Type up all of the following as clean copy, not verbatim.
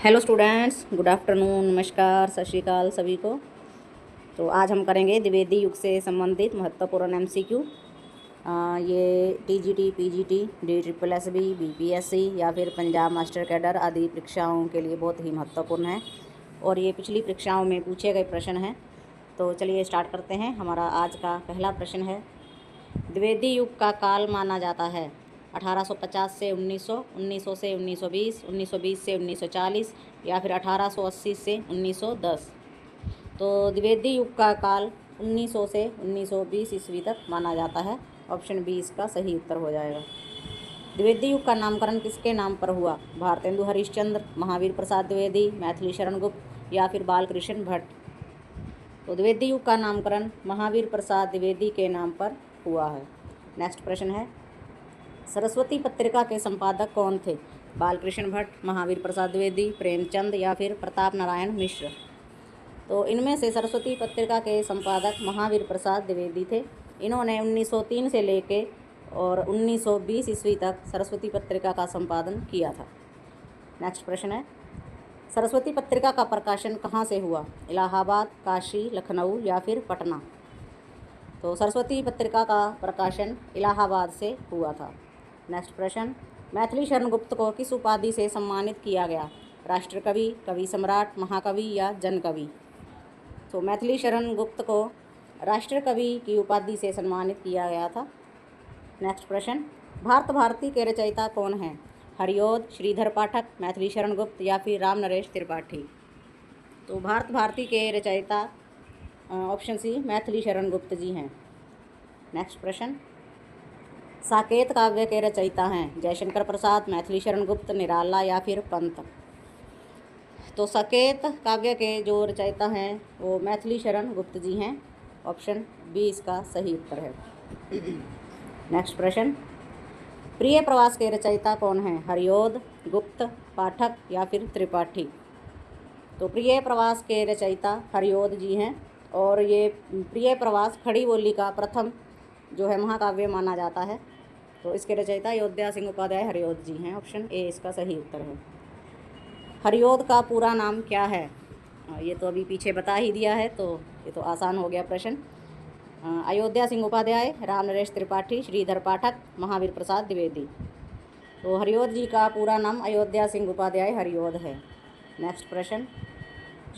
Hello students, good afternoon, नमस्कार, सत श्री अकाल सभी को। तो आज हम करेंगे द्विवेदी युग से संबंधित महत्वपूर्ण एमसीक्यू। ये टीजीटी, पीजीटी, DSSS, बीपीएससी या फिर पंजाब मास्टर कैडर आदि परीक्षाओं के लिए बहुत ही महत्वपूर्ण है और ये पिछली परीक्षाओं में पूछे गए प्रश्न हैं। तो चलिए स्टार्ट करते हैं। हमारा आज का पहला प्रश्न है, द्विवेदी युग का काल माना जाता है 1850 से 1900, 1900 से 1920, 1920 से 1940 या फिर 1880 से 1910। तो द्विवेदी युग का काल 1900 से 1920 ईस्वी तक माना जाता है। ऑप्शन बी इसका सही उत्तर हो जाएगा। द्विवेदी युग का नामकरण किसके नाम पर हुआ? भारतेंदु हरिश्चंद्र, महावीर प्रसाद द्विवेदी, मैथिली शरण गुप्त या फिर बालकृष्ण भट्ट। तो द्विवेदी युग का नामकरण महावीर प्रसाद द्विवेदी के नाम पर हुआ है। नेक्स्ट प्रश्न है, सरस्वती पत्रिका के संपादक कौन थे? बालकृष्ण भट्ट, महावीर प्रसाद द्विवेदी, प्रेमचंद या फिर प्रताप नारायण मिश्र। तो इनमें से सरस्वती पत्रिका के संपादक महावीर प्रसाद द्विवेदी थे। इन्होंने 1903 से लेके और 1920 ईस्वी तक सरस्वती पत्रिका का संपादन किया था। नेक्स्ट प्रश्न है, सरस्वती पत्रिका का प्रकाशन कहाँ से हुआ? इलाहाबाद, काशी, लखनऊ या फिर पटना। तो सरस्वती पत्रिका का प्रकाशन इलाहाबाद से हुआ था। नेक्स्ट प्रश्न, मैथिली शरण गुप्त को किस उपाधि से सम्मानित किया गया? राष्ट्रकवि, कवि सम्राट, महाकवि या जनकवि। तो मैथिली शरण गुप्त को राष्ट्रकवि की उपाधि से सम्मानित किया गया था। नेक्स्ट प्रश्न, भारत भारती के रचयिता कौन हैं? हरिओद, श्रीधर पाठक, मैथिली शरण गुप्त या फिर राम नरेश त्रिपाठी। तो भारत भारती के रचयिता ऑप्शन सी मैथिली शरण गुप्त जी हैं। नेक्स्ट प्रश्न, साकेत काव्य के रचयिता हैं? जयशंकर प्रसाद, मैथिली शरण गुप्त, निराला या फिर पंत। तो साकेत काव्य के जो रचयिता हैं वो मैथिली शरण गुप्त जी हैं। ऑप्शन बी इसका सही उत्तर है। नेक्स्ट प्रश्न, प्रिय प्रवास के रचयिता कौन हैं? हरिओद, गुप्त, पाठक या फिर त्रिपाठी। तो प्रिय प्रवास के रचयिता हरिओद जी हैं और ये प्रिय प्रवास खड़ी बोली का प्रथम जो है महाकाव्य माना जाता है। तो इसके रचयिता अयोध्या सिंह उपाध्याय हरिओद जी हैं। ऑप्शन ए इसका सही उत्तर है। हरिओद का पूरा नाम क्या है? ये तो अभी पीछे बता ही दिया है, तो ये तो आसान हो गया प्रश्न। अयोध्या सिंह उपाध्याय, राम नरेश त्रिपाठी, श्रीधर पाठक, महावीर प्रसाद द्विवेदी। तो हरिओद जी का पूरा नाम अयोध्या सिंह उपाध्याय हरिओद है। नेक्स्ट प्रश्न,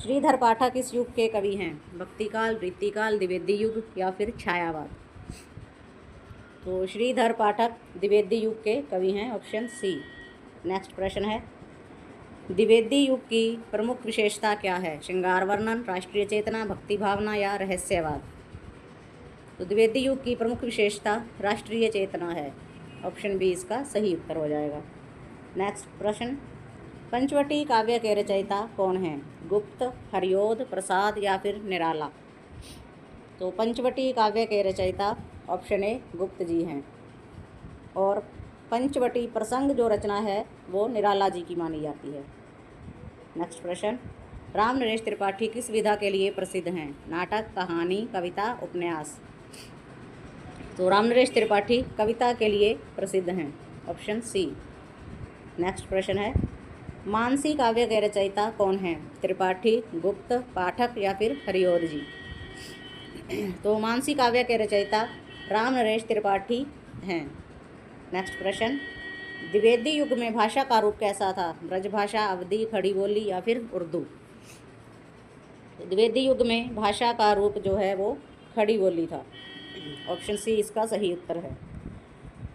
श्रीधर पाठक इस युग के कवि हैं? भक्तिकाल, रीतिकाल, द्विवेदी युग या फिर छायावाद। तो श्रीधर पाठक द्विवेदी युग के कवि हैं। Option C. नेक्स्ट प्रश्न है, द्विवेदी युग की प्रमुख विशेषता क्या है? श्रृंगार वर्णन, राष्ट्रीय चेतना, भक्ति भावना या रहस्यवाद। तो द्विवेदी युग की प्रमुख विशेषता राष्ट्रीय चेतना है। ऑप्शन बी इसका सही उत्तर हो जाएगा। नेक्स्ट प्रश्न, पंचवटी काव्य के रचयिता कौन हैं? गुप्त, हरिओद, प्रसाद या फिर निराला। तो पंचवटी काव्य के रचयिता ऑप्शन ए गुप्त जी हैं और पंचवटी प्रसंग जो रचना है वो निराला जी की मानी जाती है। नेक्स्ट प्रश्न, राम नरेश त्रिपाठी किस विधा के लिए प्रसिद्ध हैं? नाटक, कहानी, कविता, उपन्यास। तो राम नरेश त्रिपाठी कविता के लिए प्रसिद्ध हैं। Option C. नेक्स्ट प्रश्न है, मानसी काव्य के रचयिता कौन हैं? त्रिपाठी, गुप्त, पाठक या फिर हरिओद जी। तो मानसी काव्य के रचयिता राम नरेश त्रिपाठी हैं। नेक्स्ट प्रश्न, द्विवेदी युग में भाषा का रूप कैसा था? ब्रजभाषा, अवधी, खड़ी बोली या फिर उर्दू। द्विवेदी युग में भाषा का रूप जो है वो खड़ी बोली था। ऑप्शन सी इसका सही उत्तर है।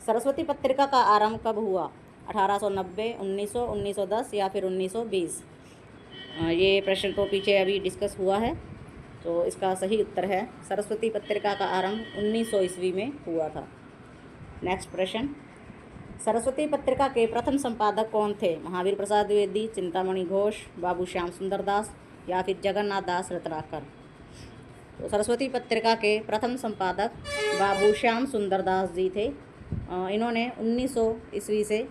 सरस्वती पत्रिका का आरंभ कब हुआ? 1890, 1900, 1910 या फिर 1920। ये प्रश्न तो पीछे अभी डिस्कस हुआ है, तो इसका सही उत्तर है सरस्वती पत्रिका का आरंभ 1900 ईस्वी में हुआ था। नेक्स्ट प्रश्न, सरस्वती पत्रिका के प्रथम संपादक कौन थे? महावीर प्रसाद द्विवेदी, चिंतामणि घोष, बाबू श्याम सुंदर दास या फिर जगन्नाथ दास रत्नाकर। तो सरस्वती पत्रिका के प्रथम संपादक बाबू श्याम सुंदर दास जी थे। इन्होंने 1900 ईस्वी से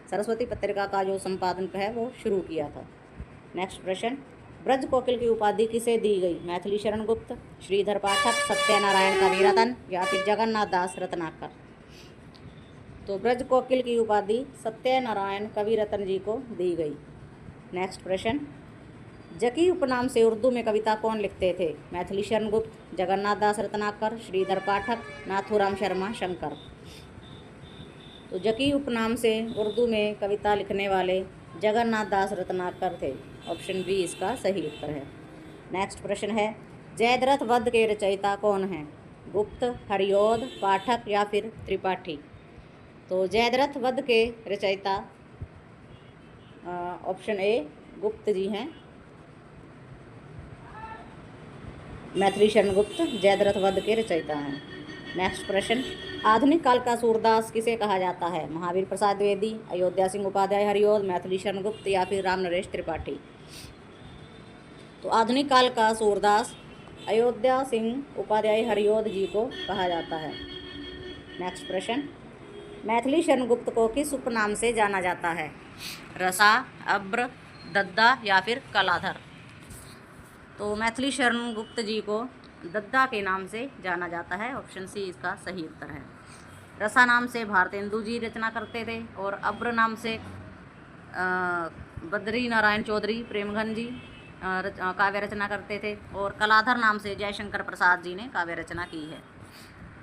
सरस्वती पत्रिका का जो संपादन है वो शुरू किया था। नेक्स्ट प्रश्न, ब्रज कोकिल की उपाधि किसे दी गई? मैथिली शरण गुप्त, श्रीधर पाठक, सत्यनारायण कविरत्न या फिर जगन्नाथ दास रत्नाकर। तो ब्रज कोकिल की उपाधि सत्यनारायण कविरत्न जी को दी गई। नेक्स्ट प्रश्न, जकी उपनाम से उर्दू में कविता कौन लिखते थे? मैथिली शरण गुप्त, जगन्नाथ दास रत्नाकर, श्रीधर पाठक, नाथूराम शर्मा शंकर। तो जकी उपनाम से उर्दू में कविता लिखने वाले जगन्नाथ दास रत्नाकर थे। ऑप्शन बी इसका सही उत्तर है। नेक्स्ट प्रश्न है, जयद्रथ वध के रचयिता कौन हैं? गुप्त, हरिऔध, पाठक या फिर त्रिपाठी। तो जयद्रथ वध के रचयिता ऑप्शन ए गुप्त जी हैं। मैथिली शरण गुप्त जयद्रथ वध के रचयिता हैं। नेक्स्ट प्रश्न, आधुनिक काल का सूरदास किसे कहा जाता है? महावीर प्रसाद द्विवेदी, अयोध्या सिंह उपाध्याय हरिऔध, मैथिली शरण गुप्त या फिर राम नरेश त्रिपाठी। तो आधुनिक काल का सूरदास अयोध्या सिंह उपाध्याय हरिऔध जी को कहा जाता है। नेक्स्ट प्रश्न, मैथिली शरण गुप्त को किस उपनाम से जाना जाता है? रसा, अब्र, दद्दा या फिर कलाधर। तो मैथिली शरण गुप्त जी को दद्दा के नाम से जाना जाता है। ऑप्शन सी इसका सही उत्तर है। रसा नाम से भारतेंदु जी रचना करते थे और अब्र नाम से बद्री नारायण चौधरी प्रेमघन जी काव्य रचना करते थे और कलाधर नाम से जयशंकर प्रसाद जी ने काव्य रचना की है।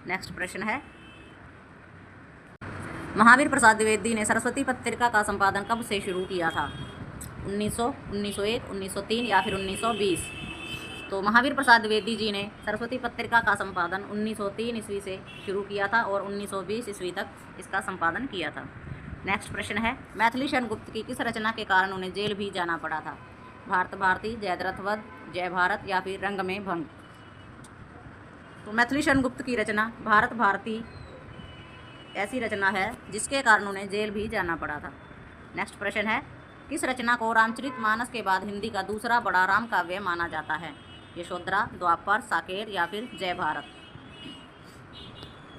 नेक्स्ट प्रश्न है, महावीर प्रसाद द्विवेदी ने सरस्वती पत्रिका का संपादन कब से शुरू किया था? 1900, 1901, 1903 या फिर 1920। तो महावीर प्रसाद द्विवेदी जी ने सरस्वती पत्रिका का संपादन 1903 ईस्वी से शुरू किया था और 1920 ईस्वी तक इसका संपादन किया था। नेक्स्ट प्रश्न है, मैथिली शरण गुप्त की किस रचना के कारण उन्हें जेल भी जाना पड़ा था? भारत भारती, जयद्रथ वध, जय भारत या फिर रंग में भंग। तो मैथिली शरण गुप्त की रचना भारत भारती ऐसी रचना है जिसके कारण उन्हें जेल भी जाना पड़ा था। नेक्स्ट प्रश्न है, किस रचना को रामचरितमानस के बाद हिंदी का दूसरा बड़ा राम काव्य माना जाता है? यशोधरा, द्वापर, साकेत या फिर जय भारत।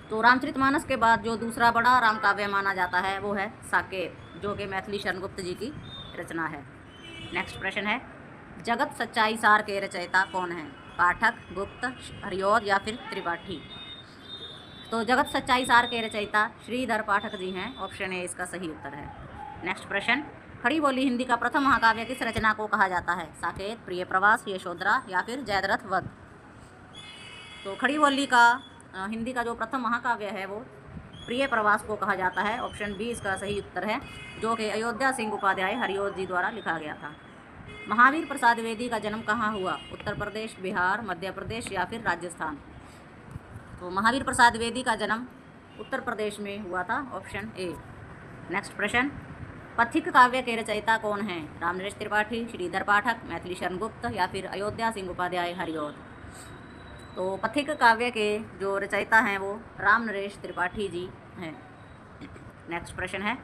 तो रामचरितमानस के बाद जो दूसरा बड़ा राम काव्य माना जाता है वो है साकेत, जो कि मैथिली शरण गुप्त जी की रचना है। नेक्स्ट प्रश्न है, जगत सच्चाई सार के रचयिता कौन हैं? पाठक, गुप्त, हरिऔध या फिर त्रिपाठी। तो जगत सच्चाई सार के रचयिता श्रीधर पाठक जी हैं। ऑप्शन ए इसका सही उत्तर है। नेक्स्ट प्रश्न, खड़ी बोली हिंदी का प्रथम महाकाव्य किस रचना को कहा जाता है? साकेत, प्रिय प्रवास, यशोधरा या फिर जयद्रथ वध। तो खड़ी बोली का हिंदी का जो प्रथम महाकाव्य है वो प्रिय प्रवास को कहा जाता है। ऑप्शन बी इसका सही उत्तर है, जो कि अयोध्या सिंह उपाध्याय हरिऔध जी द्वारा लिखा गया था। महावीर प्रसाद द्विवेदी का जन्म कहाँ हुआ? उत्तर प्रदेश, बिहार, मध्य प्रदेश या फिर राजस्थान। तो महावीर प्रसाद द्विवेदी का जन्म उत्तर प्रदेश में हुआ था। Option A. नेक्स्ट प्रश्न, पथिक काव्य के रचयिता कौन हैं? राम नरेश त्रिपाठी, श्रीधर पाठक, मैथिली शरण गुप्त या फिर अयोध्या सिंह उपाध्याय हरिऔध। तो पथिक काव्य के जो रचयिता हैं वो राम नरेश त्रिपाठी जी हैं। नेक्स्ट प्रश्न है,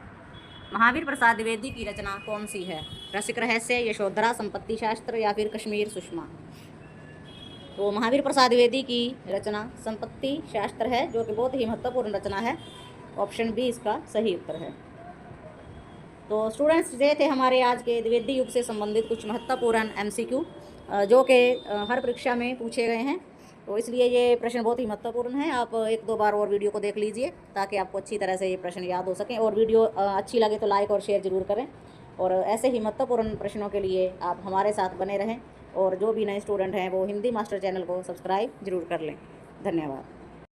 महावीर प्रसाद द्विवेदी की रचना कौन सी है? रसिक रहस्य, यशोधरा, संपत्ति शास्त्र या फिर कश्मीर सुषमा। तो महावीर प्रसाद द्विवेदी की रचना संपत्ति शास्त्र है, जो कि बहुत ही महत्वपूर्ण रचना है। ऑप्शन बी इसका सही उत्तर है। तो स्टूडेंट्स, ये थे हमारे आज के द्विवेदी युग से संबंधित कुछ महत्वपूर्ण MCQ जो कि हर परीक्षा में पूछे गए हैं। तो इसलिए ये प्रश्न बहुत ही महत्वपूर्ण है। आप एक दो बार और वीडियो को देख लीजिए ताकि आपको अच्छी तरह से ये प्रश्न याद हो सकें। और वीडियो अच्छी लगे तो लाइक और शेयर ज़रूर करें। और ऐसे ही महत्वपूर्ण प्रश्नों के लिए आप हमारे साथ बने रहें। और जो भी नए स्टूडेंट हैं वो हिंदी मास्टर चैनल को सब्सक्राइब जरूर कर लें। धन्यवाद।